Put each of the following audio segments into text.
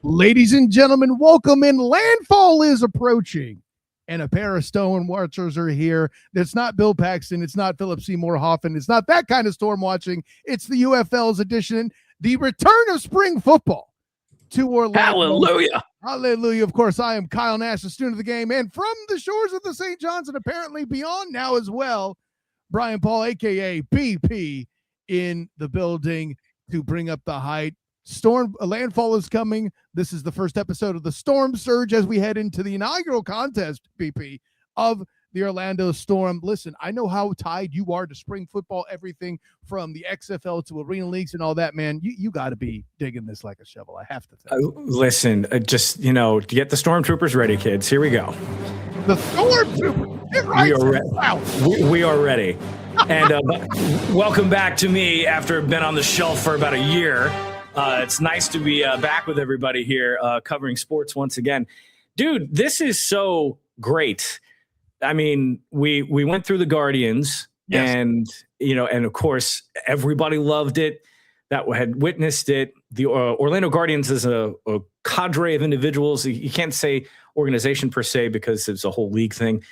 Ladies and gentlemen, welcome in. Landfall is approaching, and a pair of storm watchers are here. It's not Bill Paxton. It's not Philip Seymour Hoffman. It's not that kind of storm watching. It's the UFL's edition, the return of spring football to Orlando. Hallelujah. Hallelujah. Of course, I am Kyle Nash, the student of the game, and from the shores of the St. John's and apparently beyond now as well, Brian Paul, a.k.a. BP, in the building to bring up the height. Landfall is coming. This is the first episode of the Storm Surge as we head into the inaugural contest, BP, of the Orlando Storm. Listen, I know how tied you are to spring football, everything from the XFL to arena leagues and all that, man. You got to be digging this like a shovel. I have to think. Listen, just, get the Stormtroopers ready, kids. Here we go. The Stormtroopers. Right. We are ready. And welcome back to me after I've been on the shelf for about a year. It's nice to be back with everybody here covering sports once again. Dude, this is so great. I mean, we went through the Guardians, yes. and of course, everybody loved it that had witnessed it. The Orlando Guardians is a cadre of individuals. You can't say organization per se because it's a whole league thing.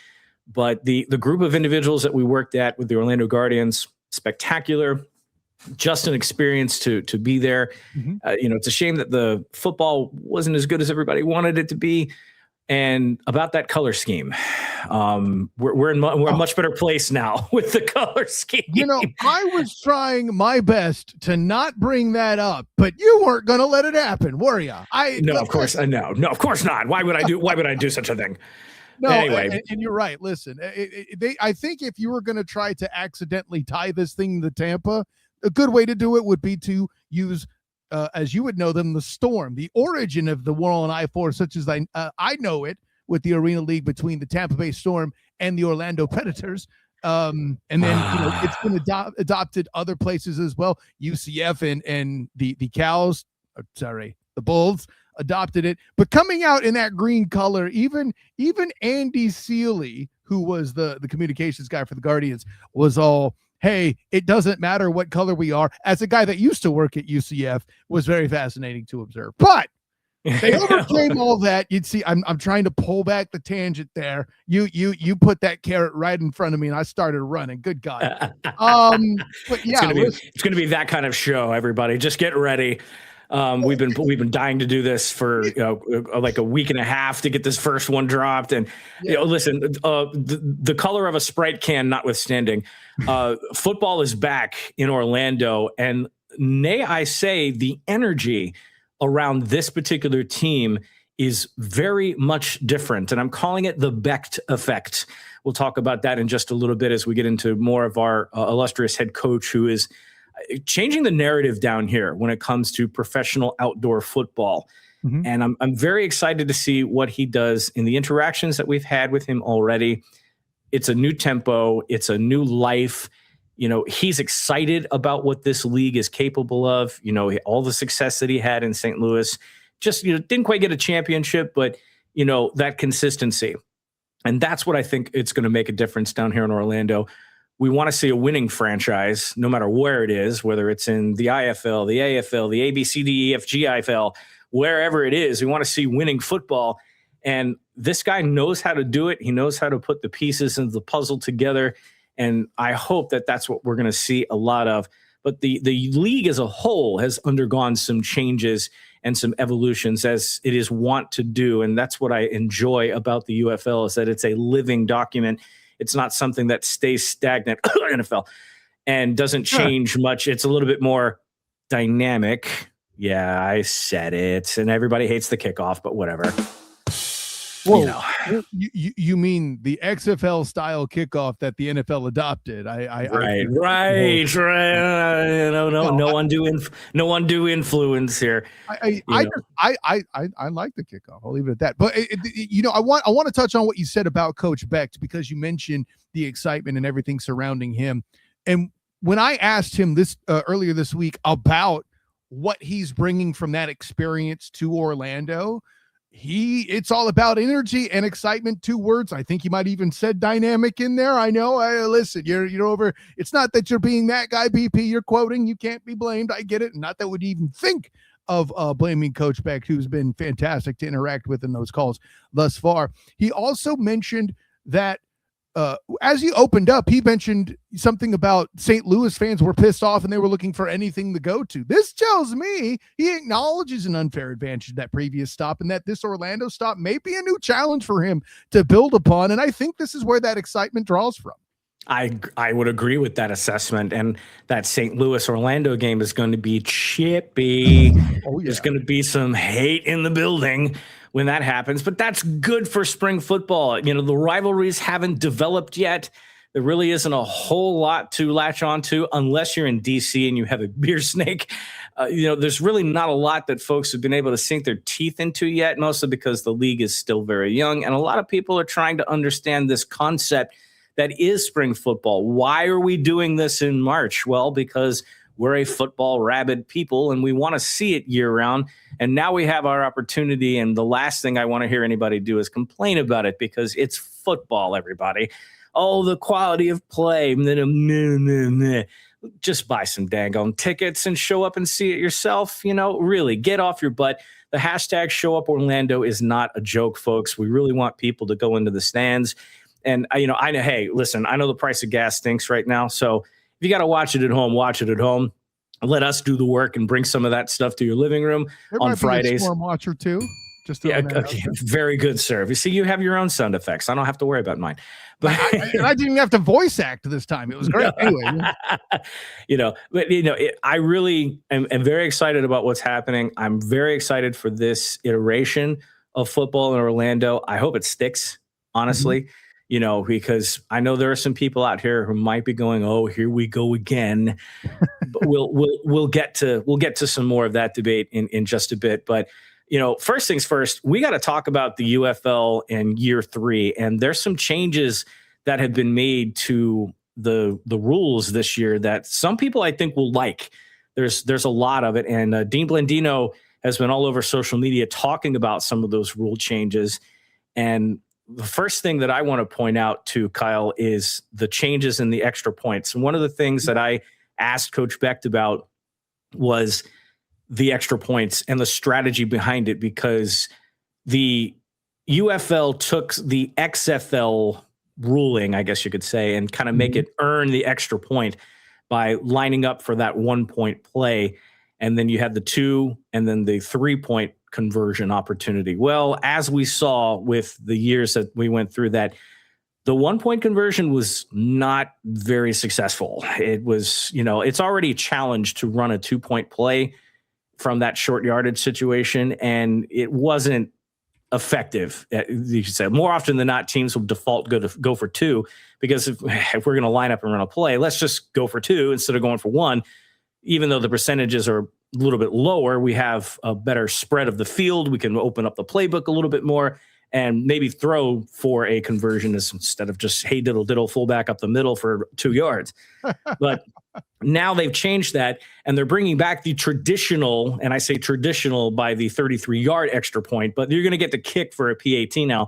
But the group of individuals that we worked at with the Orlando Guardians, spectacular. Just an experience to be there. Mm-hmm. It's a shame that the football wasn't as good as everybody wanted it to be. And about that color scheme, we're in a much better place now with the color scheme. I was trying my best to not bring that up, but you weren't going to let it happen, were you? No, of course not. Why would I do such a thing? No, anyway, and you're right. Listen, I think if you were going to try to accidentally tie this thing to Tampa, a good way to do it would be to use, as you would know them, the Storm, the origin of the war on I-4, such as I know it, with the Arena League between the Tampa Bay Storm and the Orlando Predators. And then, it's been adopted other places as well. UCF and the Cows, the Bulls adopted it. But coming out in that green color, even Andy Seeley, who was the communications guy for the Guardians, was all, hey, it doesn't matter what color we are. As a guy that used to work at UCF, was very fascinating to observe. But they overcame all that. You'd see, I'm trying to pull back the tangent there. You put that carrot right in front of me, and I started running. Good God. But yeah, it's gonna be that kind of show. Everybody, just get ready. We've been dying to do this for like a week and a half to get this first one dropped. And listen, the color of a Sprite can notwithstanding, football is back in Orlando, and may I say the energy around this particular team is very much different, and I'm calling it the Becht effect. We'll talk about that in just a little bit as we get into more of our illustrious head coach, who is changing the narrative down here when it comes to professional outdoor football. Mm-hmm. And I'm very excited to see what he does in the interactions that we've had with him already. It's a new tempo. It's a new life. He's excited about what this league is capable of. All the success that he had in St. Louis, just, didn't quite get a championship, but, that consistency. And that's what I think it's going to make a difference down here in Orlando. We want to see a winning franchise, no matter where it is, whether it's in the IFL, the AFL, the ABCDEFGIFL, wherever it is. We want to see winning football. And this guy knows how to do it. He knows how to put the pieces of the puzzle together. And I hope that that's what we're going to see a lot of. But the league as a whole has undergone some changes and some evolutions, as it is wont to do. And that's what I enjoy about the UFL, is that it's a living document. It's not something that stays stagnant, NFL, and doesn't change much. It's a little bit more dynamic. Yeah, I said it. And everybody hates the kickoff, but whatever. Whoa, you mean the XFL style kickoff that the NFL adopted? Right. No undue influence here. I like the kickoff. I'll leave it at that. But I want to touch on what you said about Coach Becht, because you mentioned the excitement and everything surrounding him. And when I asked him this earlier this week about what he's bringing from that experience to Orlando, it's all about energy and excitement. 2 words. I think he might even said dynamic in there. I know. Listen, you're over. It's not that you're being that guy, BP. You're quoting. You can't be blamed. I get it. Not that would even think of blaming Coach Beck, who's been fantastic to interact with in those calls thus far. He also mentioned that as he opened up, he mentioned something about St. Louis fans were pissed off and they were looking for anything to go to. This tells me he acknowledges an unfair advantage that previous stop, and that this Orlando stop may be a new challenge for him to build upon. And I think this is where that excitement draws from. I would agree with that assessment, and that St. Louis Orlando game is going to be chippy. Oh, yeah. There's going to be some hate in the building when that happens, but that's good for spring football. You know, the rivalries haven't developed yet. There really isn't a whole lot to latch onto unless you're in DC and you have a beer snake. There's really not a lot that folks have been able to sink their teeth into yet, mostly because the league is still very young, and a lot of people are trying to understand this concept that is spring football. Why are we doing this in March? Well, because we're a football rabid people and we want to see it year round. And now we have our opportunity. And the last thing I want to hear anybody do is complain about it, because it's football, everybody. Oh, the quality of play. Just buy some dang-on tickets and show up and see it yourself. Really get off your butt. The hashtag Show Up Orlando is not a joke, folks. We really want people to go into the stands. And I know, hey, listen, I know the price of gas stinks right now. So if you got to watch it at home, watch it at home. Let us do the work and bring some of that stuff to your living room on Fridays. Storm watch or two. Just okay, very good, sir. You see, you have your own sound effects. I don't have to worry about mine. But I didn't have to voice act this time. It was great. Anyway, I really am very excited about what's happening. I'm very excited for this iteration of football in Orlando. I hope it sticks, honestly. Mm-hmm. Because I know there are some people out here who might be going, "Oh, here we go again." But we'll get to some more of that debate in just a bit. But first things first, we got to talk about the UFL in year 3, and there's some changes that have been made to the rules this year that some people I think will like. There's a lot of it, and Dean Blandino has been all over social media talking about some of those rule changes. And the first thing that I want to point out to Kyle is the changes in the extra points. And one of the things that I asked Coach Becht about was the extra points and the strategy behind it, because the UFL took the XFL ruling, I guess you could say, and kind of make it earn the extra point by lining up for that 1 point play. And then you had the 2 and then the 3 point conversion opportunity. Well, as we saw with the years that we went through that, the 1 point conversion was not very successful. It was, it's already a challenge to run a 2 point play from that short yardage situation, and it wasn't effective. You could say more often than not, teams will default go for 2, because if we're going to line up and run a play, let's just go for 2 instead of going for 1. Even though the percentages are a little bit lower, we have a better spread of the field. We can open up the playbook a little bit more and maybe throw for a conversion instead of just, hey, diddle fullback up the middle for 2 yards. But now they've changed that, and they're bringing back the traditional, and I say traditional by the 33-yard extra point, but you're going to get the kick for a PAT now.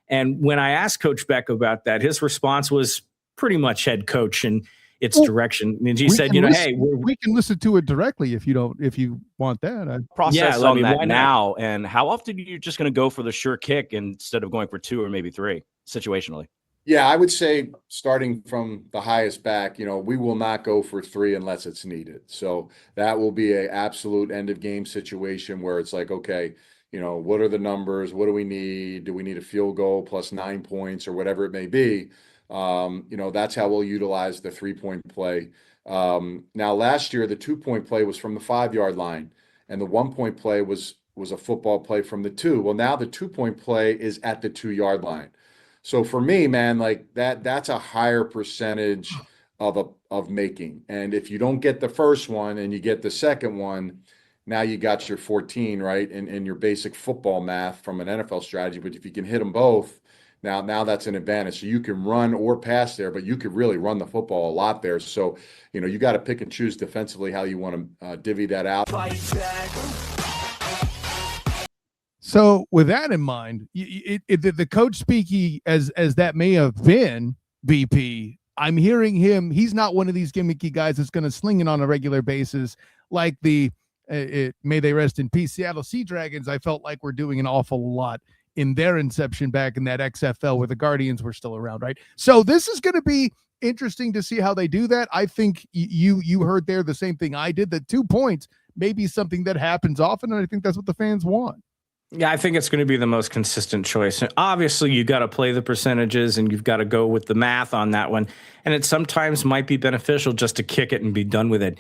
And when I asked Coach Beck about that, his response was pretty much head coach and its direction. And he said, hey, we can listen to it directly if you want that. Process on that now. And how often are you just going to go for the sure kick instead of going for 2 or maybe 3 situationally? Yeah, I would say starting from the highest back, we will not go for 3 unless it's needed. So that will be an absolute end of game situation where it's like, okay, what are the numbers? What do we need? Do we need a field goal plus 9 points or whatever it may be? That's how we'll utilize the 3 point play. Now, last year, the 2 point play was from the 5-yard line, and the 1 point play was a football play from the 2. Well, now the 2 point play is at the 2-yard line. So for me, man, like that's a higher percentage of making. And if you don't get the first one and you get the second one, now you got your 14, right? And your basic football math from an NFL strategy. But if you can hit them both, now that's an advantage. So you can run or pass there, but you could really run the football a lot there. So, you got to pick and choose defensively how you want to divvy that out. So with that in mind, the coach speaking as that may have been, BP, I'm hearing him. He's not one of these gimmicky guys that's going to sling it on a regular basis like the may they rest in peace, Seattle Sea Dragons, I felt like we're doing an awful lot in their inception back in that XFL where the Guardians were still around, right? So this is going to be interesting to see how they do that. I think you heard there the same thing I did, that 2 points may be something that happens often, and I think that's what the fans want. Yeah, I think it's going to be the most consistent choice. And obviously, you got to play the percentages and you've got to go with the math on that one. And it sometimes might be beneficial just to kick it and be done with it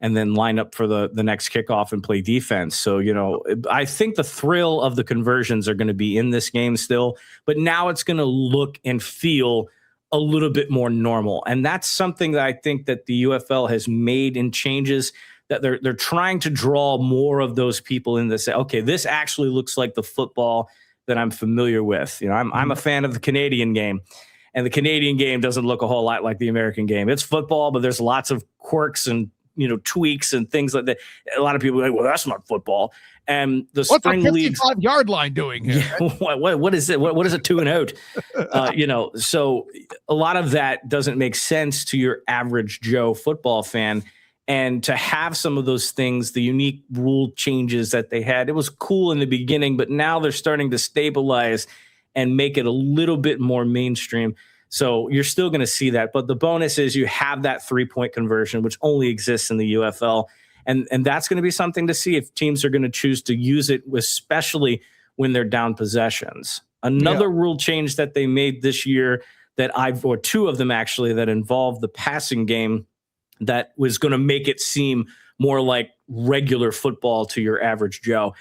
and then line up for the next kickoff and play defense. So, I think the thrill of the conversions are going to be in this game still, but now it's going to look and feel a little bit more normal. And that's something that I think that the UFL has made in changes, that they're trying to draw more of those people in to say, okay, this actually looks like the football that I'm familiar with. I'm a fan of the Canadian game, and the Canadian game doesn't look a whole lot like the American game. It's football, but there's lots of quirks and tweaks and things like that. A lot of people are like, well, that's not football. And the What's spring a leagues, 55-yard line doing here? yeah, what is it? What is a 2 and out? So a lot of that doesn't make sense to your average Joe football fan. And to have some of those things, the unique rule changes that they had, it was cool in the beginning, but now they're starting to stabilize and make it a little bit more mainstream. So you're still going to see that. But the bonus is you have that 3-point conversion, which only exists in the UFL. And that's going to be something to see if teams are going to choose to use it, especially when they're down possessions. Another rule change that they made this year or 2 of them actually, that involved the passing game, that was going to make it seem more like regular football to your average Joe.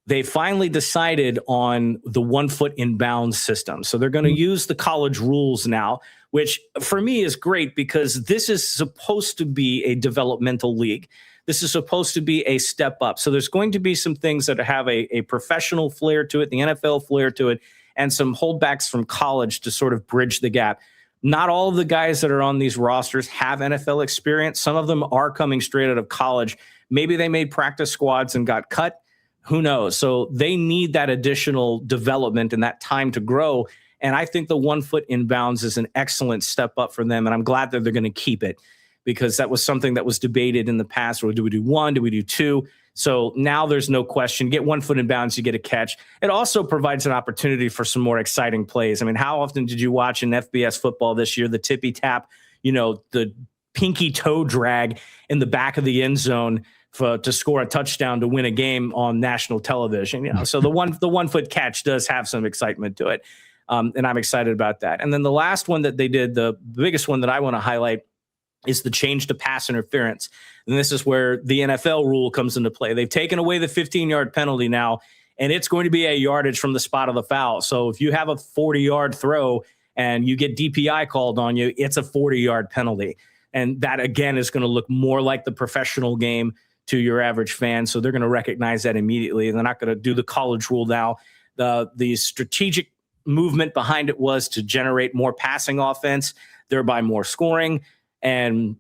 They finally decided on the 1 foot in bounds system. So they're going to use the college rules now, which for me is great because this is supposed to be a developmental league. This is supposed to be a step up. So there's going to be some things that have a professional flair to it, the NFL flair to it, and some holdbacks from college to sort of bridge the gap. Not all of the guys that are on these rosters have NFL experience. Some of them are coming straight out of college. Maybe they made practice squads and got cut. Who knows? So they need that additional development and that time to grow. And I think the 1 foot in bounds is an excellent step up for them. And I'm glad that they're going to keep it, because that was something that was debated in the past. Or do we do 1? Do we do 2? So now there's no question. Get 1 foot in bounds, you get a catch. It also provides an opportunity for some more exciting plays. I mean, how often did you watch in FBS football this year, the tippy tap, the pinky toe drag in the back of the end zone to score a touchdown to win a game on national television? So the 1 foot catch does have some excitement to it. And I'm excited about that. And then the last one that they did, the biggest one that I want to highlight, is the change to pass interference. And this is where the NFL rule comes into play. They've taken away the 15-yard penalty now, and it's going to be a yardage from the spot of the foul. So if you have a 40-yard throw and you get DPI called on you, it's a 40-yard penalty. And that, again, is going to look more like the professional game to your average fan. So they're going to recognize that immediately. And they're not going to do the college rule now. The strategic movement behind it was to generate more passing offense, thereby more scoring. And,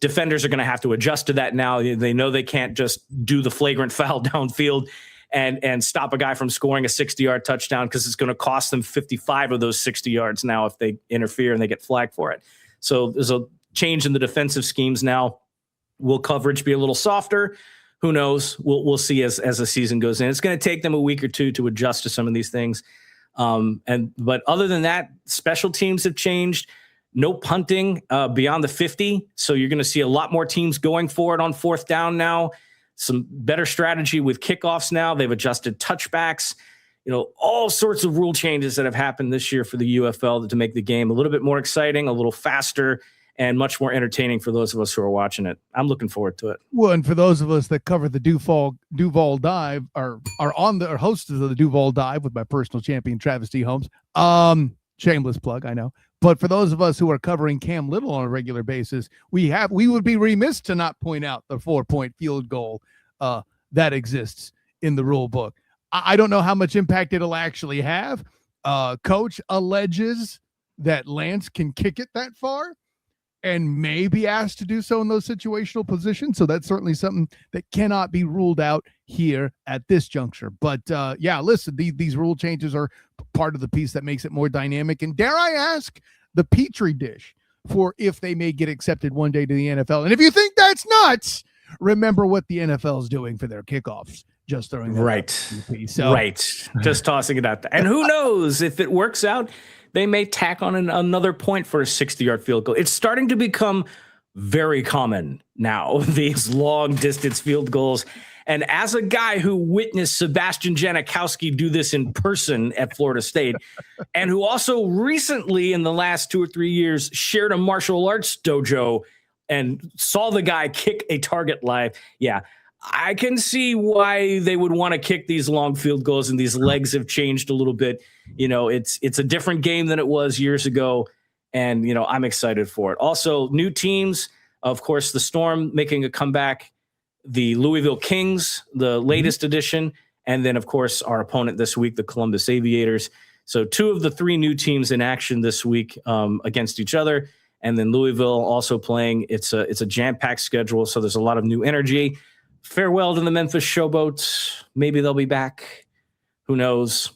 defenders are going to have to adjust to that now. They know they can't just do the flagrant foul downfield and stop a guy from scoring a 60-yard touchdown, because it's going to cost them 55 of those 60 yards now if they interfere and they get flagged for it. So there's a change in the defensive schemes now. Will coverage be a little softer? Who knows? We'll see as the season goes in. It's going to take them a week or 2 to adjust to some of these things. But other than that, special teams have changed. No punting beyond the 50. So you're going to see a lot more teams going for it on 4th down now. Some better strategy with kickoffs now. They've adjusted touchbacks. All sorts of rule changes that have happened this year for the UFL to make the game a little bit more exciting, a little faster, and much more entertaining for those of us who are watching it. I'm looking forward to it. Well, and for those of us that cover the Duval Dive, are hosts of the Duval Dive with my personal champion, Travis D. Holmes. Shameless plug, I know. But for those of us who are covering Cam Little on a regular basis, we would be remiss to not point out the 4-point field goal that exists in the rule book. I don't know how much impact it'll actually have. Coach alleges that Lance can kick it that far and may be asked to do so in those situational positions. So that's certainly something that cannot be ruled out here at this juncture. But listen, these rule changes are part of the piece that makes it more dynamic. And dare I ask, the Petri dish for if they may get accepted one day to the NFL. And if you think that's nuts, remember what the NFL is doing for their kickoffs. Just throwing that Right. out, BP. So, Right. Just tossing it out there. And who knows if it works out, they may tack on another point for a 60-yard field goal. It's starting to become very common now, these long distance field goals. And as a guy who witnessed Sebastian Janikowski do this in person at Florida State, and who also recently in the last 2 or 3 years shared a martial arts dojo and saw the guy kick a target live. Yeah, I can see why they would want to kick these long field goals, and these legs have changed a little bit. It's a different game than it was years ago. And, I'm excited for it. Also, new teams, of course, the Storm making a comeback, the Louisville Kings, the latest edition, and then, of course, our opponent this week, the Columbus Aviators. So 2 of the 3 new teams in action this week against each other. And then Louisville also playing. It's a jam-packed schedule, so there's a lot of new energy. Farewell to the Memphis Showboats. Maybe they'll be back. Who knows?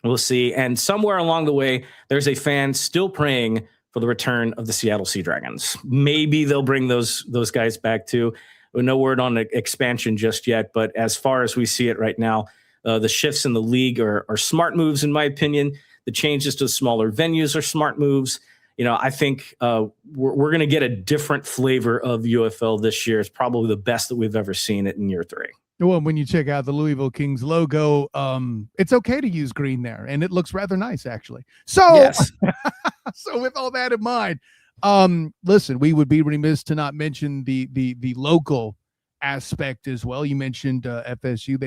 We'll see. And somewhere along the way, there's a fan still praying for the return of the Seattle Sea Dragons. Maybe they'll bring those guys back too. No word on expansion just yet, but as far as we see it right now, the shifts in the league are smart moves, in my opinion. The changes to smaller venues are smart moves. I think we're going to get a different flavor of UFL this year. It's probably the best that we've ever seen it in year 3. Well, when you check out the Louisville Kings logo, it's okay to use green there, and it looks rather nice, actually. So, yes. So with all that in mind, listen, we would be remiss to not mention the local aspect as well. You mentioned FSU.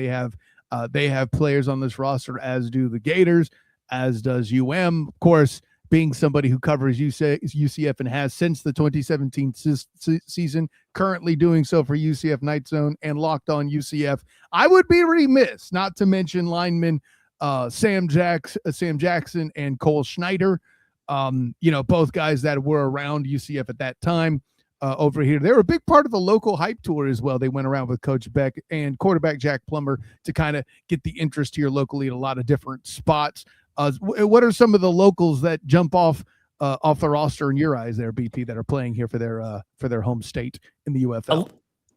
They have players on this roster, as do the Gators, as does UM. Of course, being somebody who covers UCF and has since the 2017 season, currently doing so for UCF Night Zone and Locked On UCF, I would be remiss not to mention linemen Sam Jackson and Cole Schneider. Both guys that were around UCF at that time over here. They were a big part of the local hype tour as well. They went around with Coach Beck and quarterback Jack Plummer to kind of get the interest here locally at a lot of different spots. What are some of the locals that jump off the roster in your eyes there, BP, that are playing here for their home state in the UFL?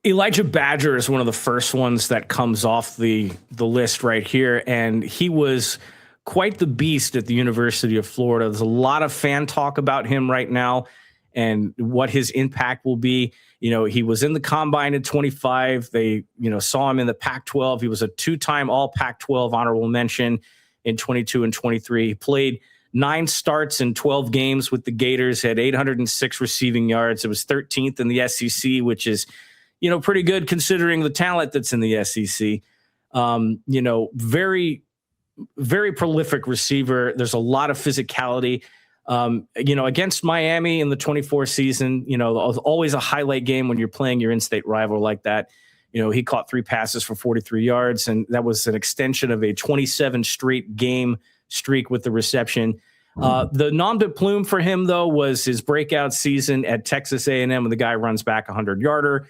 Elijah Badger is one of the first ones that comes off the list right here, and he was quite the beast at the University of Florida. There's a lot of fan talk about him right now and what his impact will be. He was in the combine at 25. They, saw him in the Pac-12. He was a 2-time all Pac-12 honorable mention in 22 and 23. He played 9 starts in 12 games with the Gators, had 806 receiving yards. It was 13th in the SEC, which is, pretty good considering the talent that's in the SEC. Very, very prolific receiver. There's a lot of physicality. Against Miami in the 24 season, always a highlight game when you're playing your in-state rival like that. He caught 3 passes for 43 yards, and that was an extension of a 27 straight game streak with the reception. The nom de plume for him, though, was his breakout season at Texas A&M, when the guy runs back a 100-yarder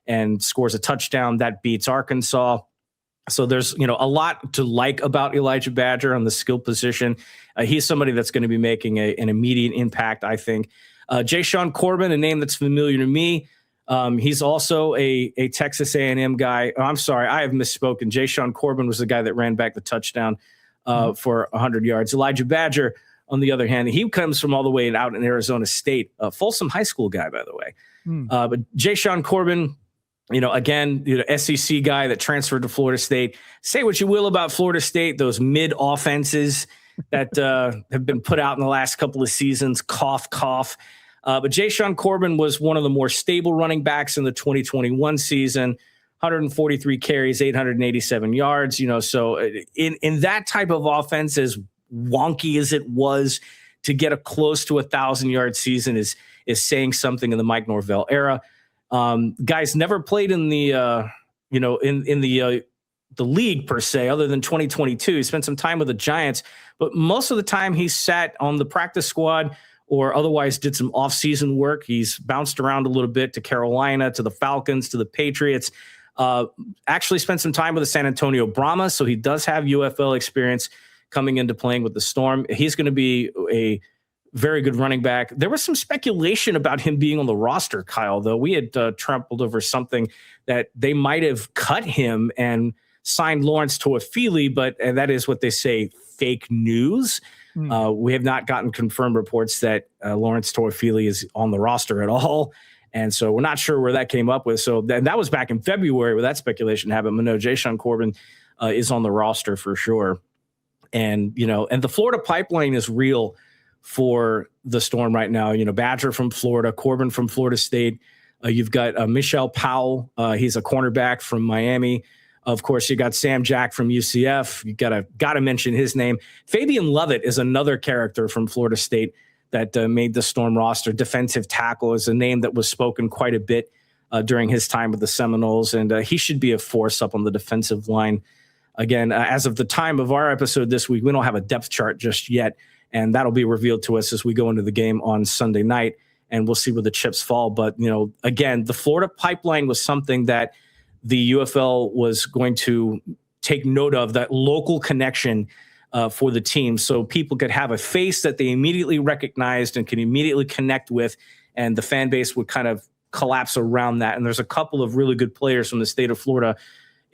and scores a touchdown that beats Arkansas. So there's, a lot to like about Elijah Badger on the skill position. He's somebody that's going to be making an immediate impact, I think. Jay-Sean Corbin, a name that's familiar to me. He's also a Texas A&M guy. Oh, I'm sorry, I have misspoken. Jay-Sean Corbin was the guy that ran back the touchdown for 100 yards. Elijah Badger, on the other hand, he comes from all the way out in Arizona State, a Folsom High School guy, by the way. But Jay-Sean Corbin, again, SEC guy that transferred to Florida State. Say what you will about Florida State, those mid offenses that have been put out in the last couple of seasons, cough, cough. But Jay-Sean Corbin was one of the more stable running backs in the 2021 season, 143 carries, 887 yards. So in that type of offense, as wonky as it was, to get a close to 1,000-yard season is saying something in the Mike Norvell era. Guys never played in the the league per se, other than 2022. He spent some time with the Giants, but most of the time he sat on the practice squad or otherwise did some off-season work. He's bounced around a little bit to Carolina, to the Falcons, to the Patriots. Actually spent some time with the San Antonio Brahmas, so he does have UFL experience coming into playing with the Storm. He's going to be a very good running back. There was some speculation about him being on the roster, Kyle, though. We had trampled over something that they might have cut him and signed Lawrence Toafili, but that is what they say, fake news. We have not gotten confirmed reports that Lawrence Toafili is on the roster at all. And so we're not sure where that came up with. So that was back in February where that speculation happened. No, Jayshon Corbin is on the roster for sure. And, and the Florida pipeline is real for the Storm right now. Badger from Florida, Corbin from Florida State. You've got Michelle Powell. He's a cornerback from Miami. Of course, you got Sam Jack from UCF. You gotta mention his name. Fabian Lovett is another character from Florida State that made the Storm roster. Defensive tackle is a name that was spoken quite a bit during his time with the Seminoles, and he should be a force up on the defensive line. Again, as of the time of our episode this week, we don't have a depth chart just yet, and that'll be revealed to us as we go into the game on Sunday night, and we'll see where the chips fall. But, again, the Florida pipeline was something that the UFL was going to take note of, that local connection for the team, so people could have a face that they immediately recognized and can immediately connect with, and the fan base would kind of collapse around that. And there's a couple of really good players from the state of Florida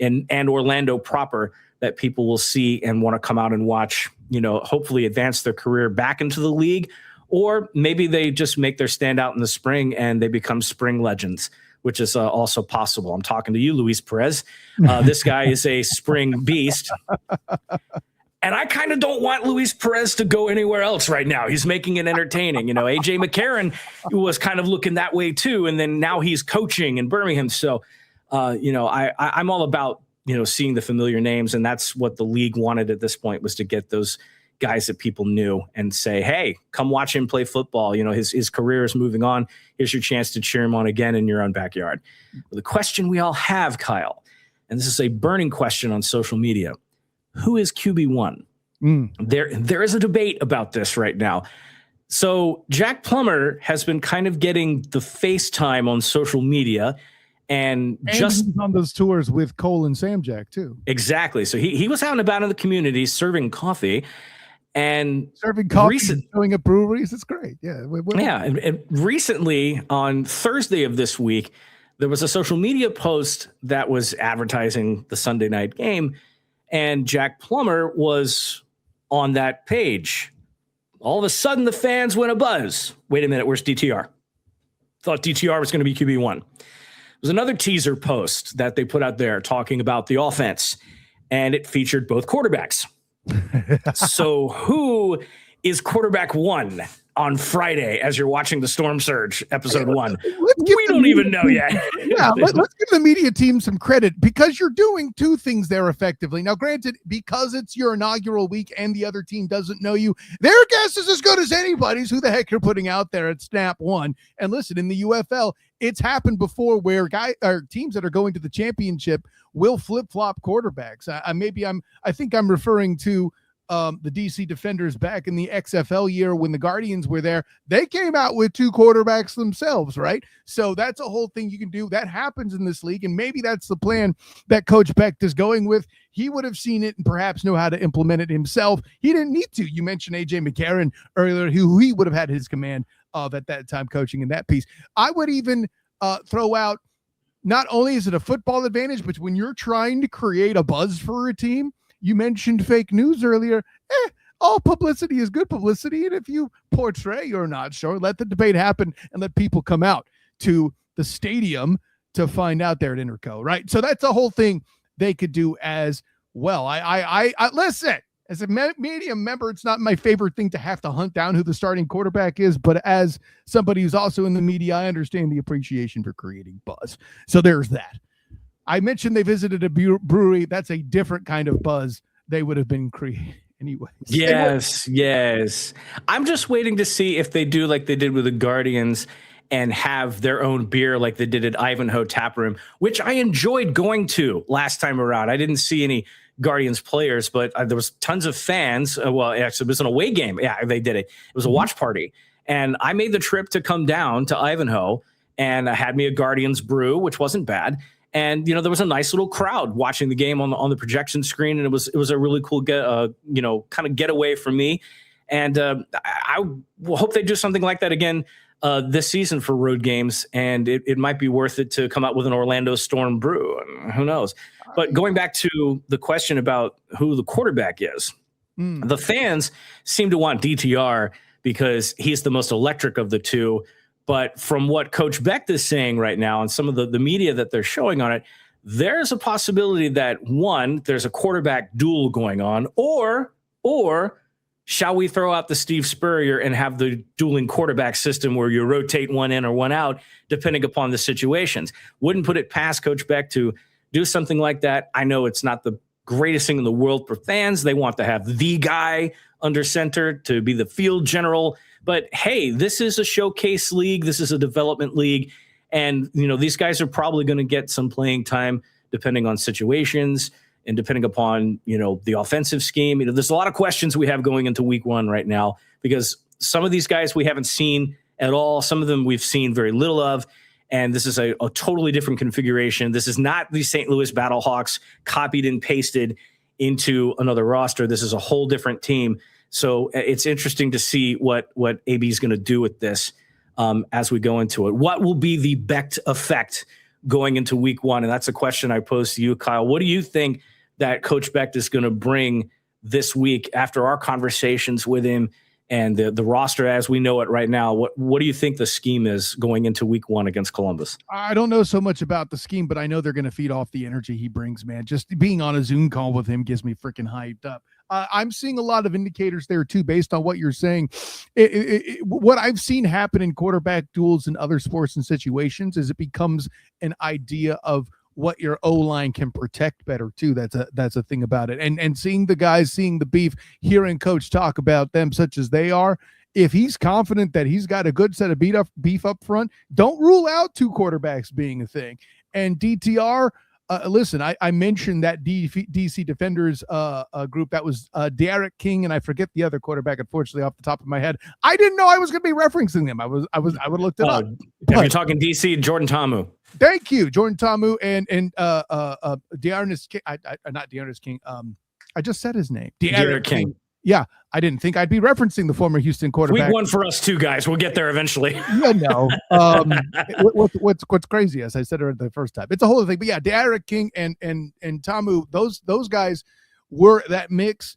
and Orlando proper that people will see and want to come out and watch, hopefully advance their career back into the league, or maybe they just make their stand out in the spring and they become spring legends, which is also possible. I'm talking to you, Luis Perez. This guy is a spring beast. And I kind of don't want Luis Perez to go anywhere else right now. He's making it entertaining. AJ McCarron was kind of looking that way too. And then now he's coaching in Birmingham. So, I'm all about, seeing the familiar names. And that's what the league wanted at this point, was to get those guys that people knew and say, hey, come watch him play football. His career is moving on. Here's your chance to cheer him on again in your own backyard. Well, the question we all have, Kyle, and this is a burning question on social media, who is QB1? There is a debate about this right now. So Jack Plummer has been kind of getting the FaceTime on social media, and just on those tours with Cole and Sam Jack too. Exactly. So he was out and about in the community serving coffee. And showing at breweries. It's great. Yeah. And recently on Thursday of this week, there was a social media post that was advertising the Sunday night game, and Jack Plummer was on that page. All of a sudden, the fans went abuzz. Wait a minute, where's DTR? Thought DTR was going to be QB1. There was another teaser post that they put out there talking about the offense, and it featured both quarterbacks. So who is quarterback one on Friday as you're watching the Storm Surge episode 1? We don't even know yet. Let's give the media team some credit, because you're doing two things there effectively. Now, granted, because it's your inaugural week and the other team doesn't know you, their guess is as good as anybody's who the heck you're putting out there at snap one. And listen, in the UFL, it's happened before where teams that are going to the championship will flip-flop quarterbacks. I think I'm referring to the DC Defenders back in the XFL year when the Guardians were there. They came out with two quarterbacks themselves, right? So that's a whole thing you can do. That happens in this league, and maybe that's the plan that Coach Beck is going with. He would have seen it and perhaps know how to implement it himself. He didn't need to. You mentioned AJ McCarron earlier, who he would have had his command of at that time coaching in that piece. I would even throw out, not only is it a football advantage, but when you're trying to create a buzz for a team, you mentioned fake news earlier. All publicity is good publicity. And if you portray you're not sure, let the debate happen and let people come out to the stadium to find out there at Interco, right? So that's a whole thing they could do as well. I listen, as a media member, it's not my favorite thing to have to hunt down who the starting quarterback is, but as somebody who's also in the media, I understand the appreciation for creating buzz. So there's that. I mentioned they visited a brewery. That's a different kind of buzz they would have been creating anyways. Yes. I'm just waiting to see if they do like they did with the Guardians and have their own beer like they did at Ivanhoe Tap Room, which I enjoyed going to last time around. I didn't see any Guardians players, but there was tons of fans. Well, actually, it was an away game. Yeah, they did it. It was a watch party. And I made the trip to come down to Ivanhoe, and I had me a Guardians brew, which wasn't bad. And, there was a nice little crowd watching the game on the projection screen. And it was a really cool kind of getaway for me. And I will hope they do something like that again this season for road games. And it might be worth it to come out with an Orlando Storm brew. Who knows? But going back to the question about who the quarterback is, the fans seem to want DTR because he's the most electric of the two. But from what Coach Beck is saying right now and some of the media that they're showing on it, there's a possibility that, one, there's a quarterback duel going on, or shall we throw out the Steve Spurrier and have the dueling quarterback system where you rotate one in or one out, depending upon the situations? Wouldn't put it past Coach Beck to do something like that. I know it's not the greatest thing in the world for fans. They want to have the guy under center to be the field general. But hey, this is a showcase league. This is a development league. And, these guys are probably going to get some playing time depending on situations and depending upon, the offensive scheme. There's a lot of questions we have going into week 1 right now because some of these guys we haven't seen at all. Some of them we've seen very little of. And this is a totally different configuration. This is not the St. Louis Battlehawks copied and pasted into another roster. This is a whole different team. So it's interesting to see what AB is going to do with this as we go into it. What will be the Becht effect going into week 1? And that's a question I pose to you, Kyle. What do you think that Coach Becht is going to bring this week after our conversations with him and the roster as we know it right now? What do you think the scheme is going into week 1 against Columbus? I don't know so much about the scheme, but I know they're going to feed off the energy he brings, man. Just being on a Zoom call with him gets me freaking hyped up. I'm seeing a lot of indicators there too, based on what you're saying. What I've seen happen in quarterback duels and other sports and situations is it becomes an idea of what your O-line can protect better too. That's a thing about it. And seeing the guys, seeing the beef, hearing Coach talk about them such as they are, if he's confident that he's got a good set of beef up front, don't rule out 2 quarterbacks being a thing. And DTR, listen, I mentioned that DC Defenders group. That was Derek King, and I forget the other quarterback, unfortunately, off the top of my head. I didn't know I was going to be referencing them. I would have looked it up. If you're talking DC, Jordan Tamu. Thank you, Jordan Tamu and Dearness King. Not Dearness King. I just said his name. Derek King. Yeah, I didn't think I'd be referencing the former Houston quarterback. Week 1 for us too, guys. We'll get there eventually. Yeah, no. What's crazy, as I said it the first time, it's a whole thing. But yeah, Derek King and Tamu, those guys were that mix.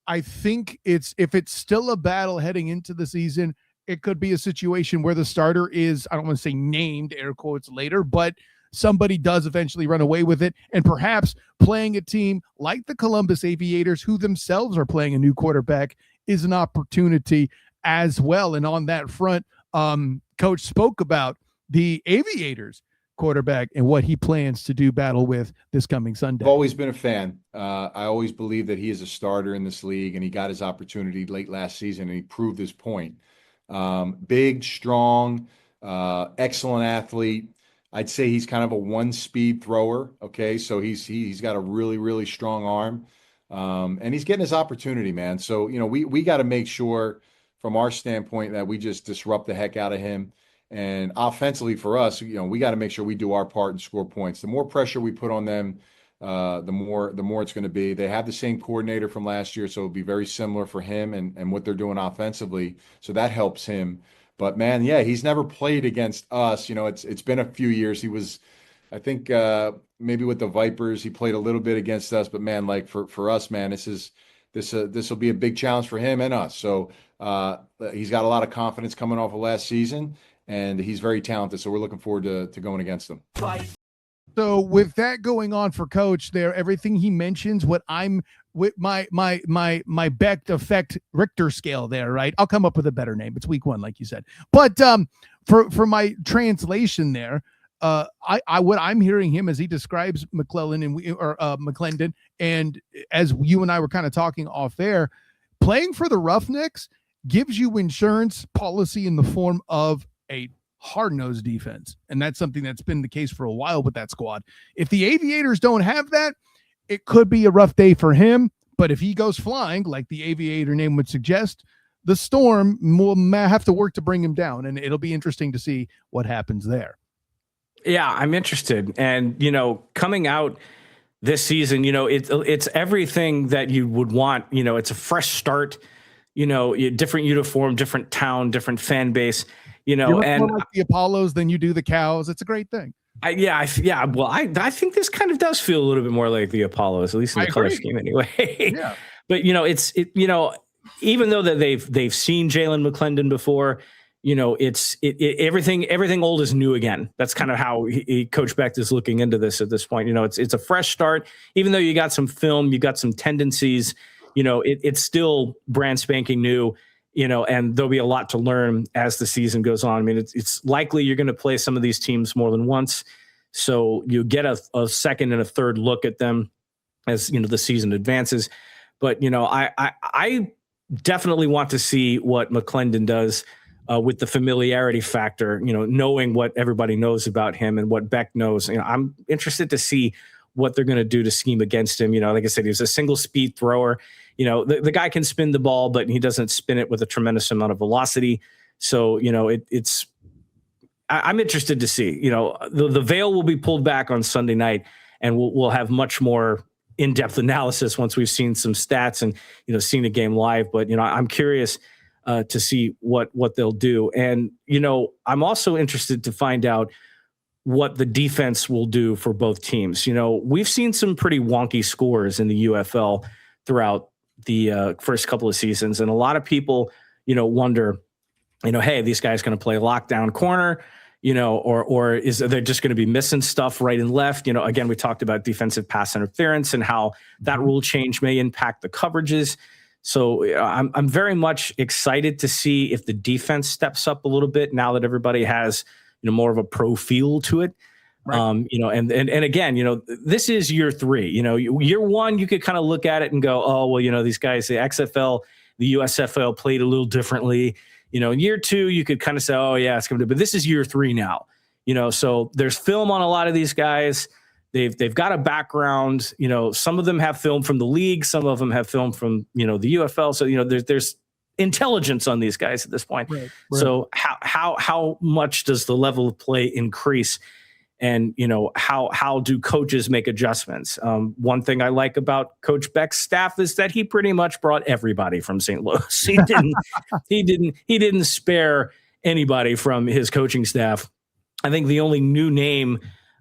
I think if it's still a battle heading into the season, it could be a situation where the starter is, I don't want to say named, air quotes, later, but somebody does eventually run away with it, and perhaps playing a team like the Columbus Aviators, who themselves are playing a new quarterback, is an opportunity as well. And on that front, Coach spoke about the Aviators quarterback and what he plans to do battle with this coming Sunday. I've always been a fan. I always believe that he is a starter in this league, and he got his opportunity late last season, and he proved his point. Big, strong, excellent athlete. I'd say he's kind of a one-speed thrower. Okay, so he's got a really, really strong arm, and he's getting his opportunity, man. So we got to make sure, from our standpoint, that we just disrupt the heck out of him. And offensively, for us, we got to make sure we do our part and score points. The more pressure we put on them, the more it's going to be. They have the same coordinator from last year, so it'll be very similar for him and what they're doing offensively. So that helps him. But man, yeah, he's never played against us. It's been a few years. He was, I think, maybe with the Vipers, he played a little bit against us. But man, like for us, man, this will be a big challenge for him and us. So he's got a lot of confidence coming off of last season, and he's very talented. So we're looking forward to going against him. So with that going on for Coach there, everything he mentions, what I'm with my Becht effect Richter scale there, right? I'll come up with a better name. It's week 1, like you said. But for my translation there, what I'm hearing him as he describes McClellan and McClendon, and as you and I were kind of talking off there, playing for the Roughnecks gives you insurance policy in the form of a hard-nosed defense. And that's something that's been the case for a while with that squad. If the Aviators don't have that, it could be a rough day for him. But if he goes flying, like the Aviator name would suggest, the Storm will have to work to bring him down. And it'll be interesting to see what happens there. Yeah, I'm interested. And, coming out this season, it's everything that you would want. It's a fresh start. different uniform, different town, different fan base, You look and more like the Apollos than you do the Cows. It's a great thing. Well, I think this kind of does feel a little bit more like the Apollos, at least in the color scheme anyway. Yeah. But even though that they've seen Jalen McClendon before, everything old is new again. That's kind of how Coach Beck is looking into this at this point. It's a fresh start. Even though you got some film, you got some tendencies, it's still brand spanking new, and there'll be a lot to learn as the season goes on. I mean, it's likely you're going to play some of these teams more than once. So you get a second and a third look at them as, the season advances. But, I definitely want to see what McClendon does with the familiarity factor, knowing what everybody knows about him and what Beck knows. I'm interested to see what they're going to do to scheme against him. Like I said, he's a single speed thrower. The guy can spin the ball, but he doesn't spin it with a tremendous amount of velocity. So, I'm interested to see, the veil will be pulled back on Sunday night, and we'll have much more in-depth analysis once we've seen some stats and, seen the game live. But, I'm curious to see what they'll do. And, I'm also interested to find out what the defense will do for both teams. We've seen some pretty wonky scores in the UFL throughout the first couple of seasons. And a lot of people, wonder, hey, these guys going to play lockdown corner, or is they're just going to be missing stuff right and left? Again, we talked about defensive pass interference and how that rule change may impact the coverages. So I'm very much excited to see if the defense steps up a little bit now that everybody has, more of a pro feel to it. Right. And again, this is year 3, year 1, you could kind of look at it and go, oh, well, these guys, the XFL, the USFL played a little differently. Year 2, you could kind of say, oh yeah, it's going to, but this is year 3 now, so there's film on a lot of these guys. They've got a background, some of them have film from the league. Some of them have film from, the UFL. So, there's intelligence on these guys at this point. Right. So how much does the level of play increase? And, how do coaches make adjustments? One thing I like about Coach Beck's staff is that he pretty much brought everybody from St. Louis. He didn't spare anybody from his coaching staff. I think the only new name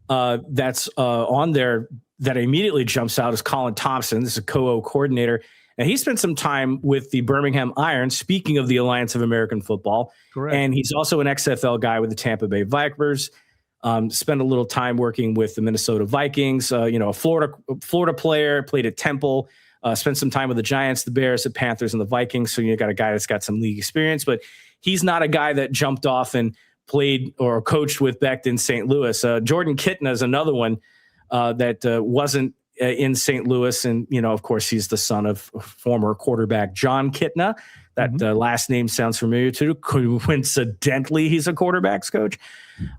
that's on there that immediately jumps out is Colin Thompson. This is a co-O coordinator. And he spent some time with the Birmingham Irons, speaking of the Alliance of American Football. Correct. And he's also an XFL guy with the Tampa Bay Vipers. Spent a little time working with the Minnesota Vikings, a Florida player, played at Temple, spent some time with the Giants, the Bears, the Panthers, and the Vikings. So you got a guy that's got some league experience, but he's not a guy that jumped off and played or coached with Beck in St. Louis. Jordan Kitna is another one that wasn't in St. Louis. And, of course, he's the son of former quarterback John Kitna. That last name sounds familiar too. Coincidentally, he's a quarterback's coach.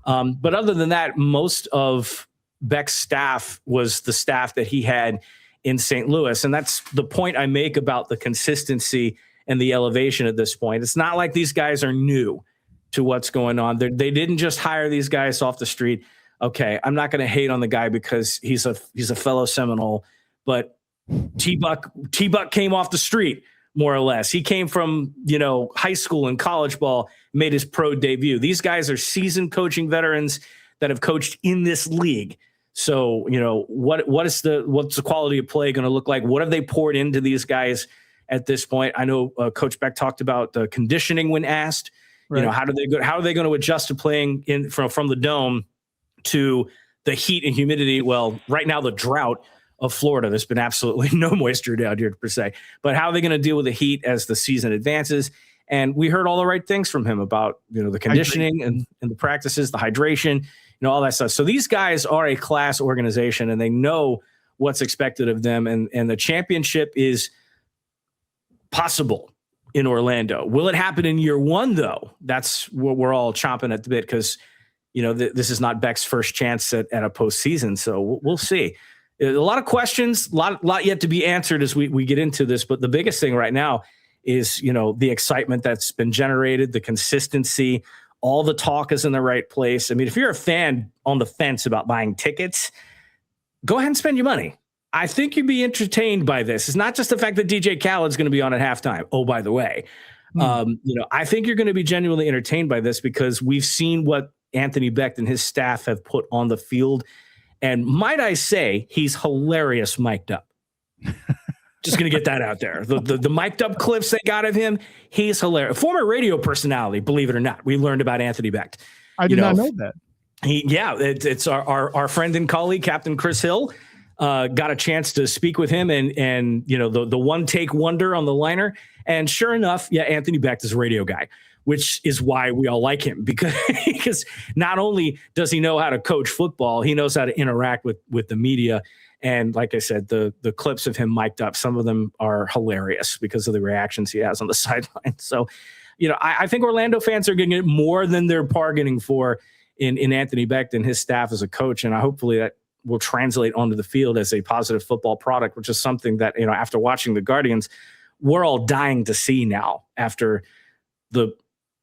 But other than that, most of Beck's staff was the staff that he had in St. Louis. And that's the point I make about the consistency and the elevation at this point. It's not like these guys are new to what's going on. They didn't just hire these guys off the street. Okay, I'm not going to hate on the guy because he's a fellow Seminole, but T-Buck came off the street, more or less. He came from, high school and college ball, made his pro debut. These guys are seasoned coaching veterans that have coached in this league. So, what's the quality of play going to look like? What have they poured into these guys at this point? I know Coach Beck talked about conditioning when asked. Right. How are they going to adjust to playing in from the dome to the heat and humidity? Well, right now, the drought of Florida, there's been absolutely no moisture down here per se, but how are they going to deal with the heat as the season advances? And we heard all the right things from him about, the conditioning and the practices, the hydration, all that stuff. So these guys are a class organization and they know what's expected of them. And the championship is possible in Orlando. Will it happen in year 1 though? That's what we're all chomping at the bit because, this is not Beck's first chance at a postseason. So we'll see. A lot of questions, a lot yet to be answered as we get into this. But the biggest thing right now is, the excitement that's been generated, the consistency, all the talk is in the right place. I mean, if you're a fan on the fence about buying tickets, go ahead and spend your money. I think you'd be entertained by this. It's not just the fact that DJ Khaled's going to be on at halftime. Oh, by the way, I think you're going to be genuinely entertained by this because we've seen what Anthony Becht and his staff have put on the field. And might I say, he's hilarious mic'd up. Just going to get that out there. The mic'd up clips they got of him, he's hilarious. Former radio personality, believe it or not. We learned about Anthony Becht. I did not know that. It's our friend and colleague, Captain Chris Hill. Got a chance to speak with him and the one take wonder on the liner. And sure enough, Anthony Becht is a radio guy, which is why we all like him because not only does he know how to coach football, he knows how to interact with the media. And like I said, the clips of him mic'd up, some of them are hilarious because of the reactions he has on the sideline. So, I think Orlando fans are going to get more than they're bargaining for in Anthony Becht and his staff as a coach. And hopefully that will translate onto the field as a positive football product, which is something that, after watching the Guardians, we're all dying to see now after the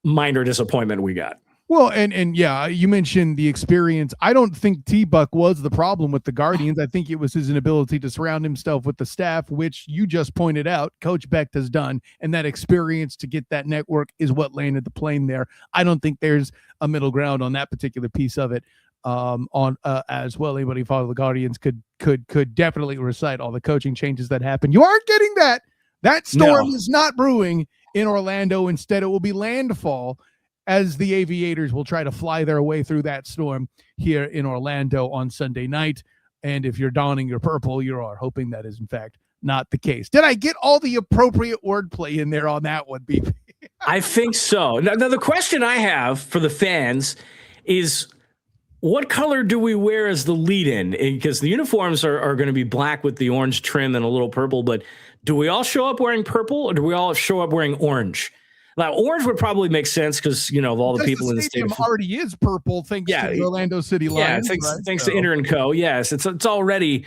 minor disappointment we got. Well, and you mentioned the experience. I don't think T-Buck was the problem with the Guardians. I think it was his inability to surround himself with the staff, which you just pointed out Coach Becht has done, and that experience to get that network is what landed the plane there. I don't think there's a middle ground on that particular piece of it. As well, anybody who follows the Guardians could definitely recite all the coaching changes that happened. You aren't getting that. That storm is not brewing in Orlando. Instead, it will be landfall as the Aviators will try to fly their way through that storm here in Orlando on Sunday night. And if you're donning your purple, you are hoping that is, in fact, not the case. Did I get all the appropriate wordplay in there on that one, BP? I think so. Now, the question I have for the fans is, what color do we wear as the lead-in? Because the uniforms are going to be black with the orange trim and a little purple, but do we all show up wearing purple or do we all show up wearing orange? Now, orange would probably make sense because, of all the people in the stadium already is purple thanks to the Orlando City Lions. Thanks to Inter & Co. Yes, it's already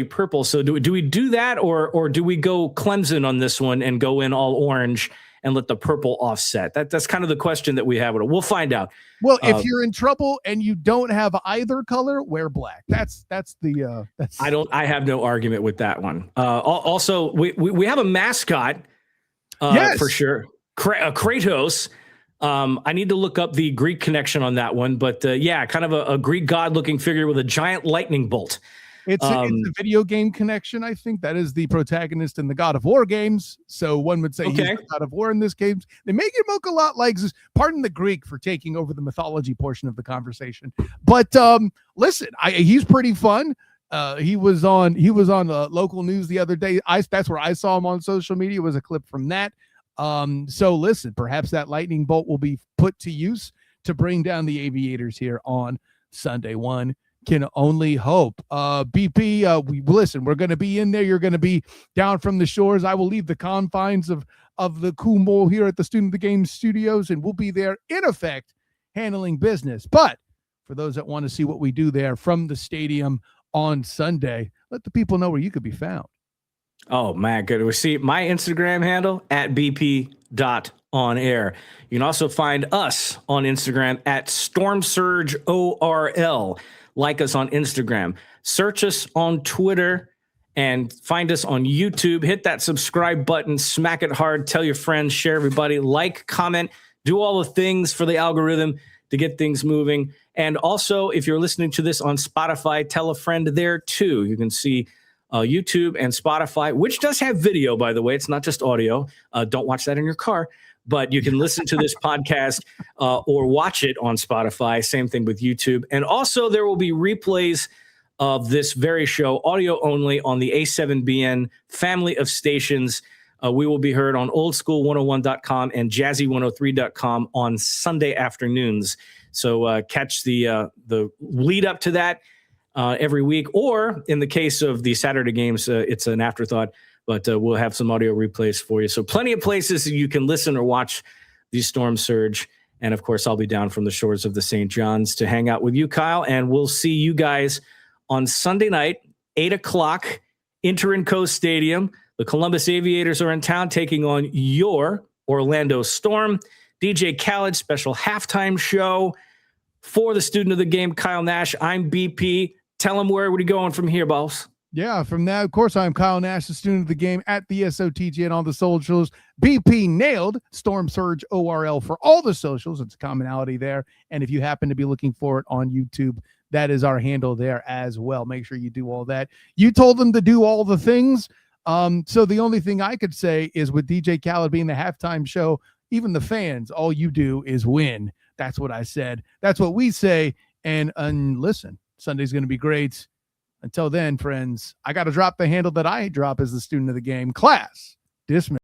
purple. So do we do that or do we go Clemson on this one and go in all orange and let the purple offset? That's kind of the question that we have. We'll find out. Well, if you're in trouble and you don't have either color, wear black. That's. I have no argument with that one. Also, we have a mascot. Yes, for sure. Kratos. I need to look up the Greek connection on that one, but kind of a Greek god-looking figure with a giant lightning bolt. It's a video game connection. I think that is the protagonist in the God of War games. So one would say he's the God of War in this game. They make him look a lot like, pardon the Greek for taking over the mythology portion of the conversation. But listen, he's pretty fun. He was on local news the other day. That's where I saw him on social media. It was a clip from that. So listen, perhaps that lightning bolt will be put to use to bring down the Aviators here on Sunday. One can only hope. BP, we're going to be in there. You're going to be down from the shores. I will leave the confines of the Kumul here at the Student of the Game studios, and we'll be there in effect handling business. But for those that want to see what we do there from the stadium on Sunday, let the people know where you could be found. Oh, man, good to see my Instagram handle at bp.onair. You can also find us on Instagram at StormSurgeORL. Like us on Instagram. Search us on Twitter and find us on YouTube. Hit that subscribe button, smack it hard, tell your friends, share everybody, like, comment, do all the things for the algorithm to get things moving. And also, if you're listening to this on Spotify, tell a friend there too. You can see YouTube and Spotify, which does have video, by the way. It's not just audio. Don't watch that in your car. But you can listen to this podcast or watch it on Spotify. Same thing with YouTube. And also there will be replays of this very show, audio only, on the A7BN family of stations. We will be heard on oldschool101.com and jazzy103.com on Sunday afternoons. So catch the lead up to that every week. Or in the case of the Saturday games, it's an afterthought. But we'll have some audio replays for you. So plenty of places you can listen or watch the Storm Surge. And, of course, I'll be down from the shores of the St. John's to hang out with you, Kyle. And we'll see you guys on Sunday night, 8 o'clock, Inter & Co. Stadium. The Columbus Aviators are in town taking on your Orlando Storm. DJ Khaled special halftime show for the Student of the Game, Kyle Nash. I'm BP. Tell him where we're going from here, boss. Yeah, from that, of course, I'm Kyle Nash, the student of the game at the SOTG and all the socials. BP nailed Storm Surge ORL for all the socials. It's a commonality there. And if you happen to be looking for it on YouTube, that is our handle there as well. Make sure you do all that. You told them to do all the things. So the only thing I could say is with DJ Khaled being the halftime show, even the fans, all you do is win. That's what I said. That's what we say. And listen, Sunday's going to be great. Until then, friends, I got to drop the handle that I drop as the student of the game. Class dismissed.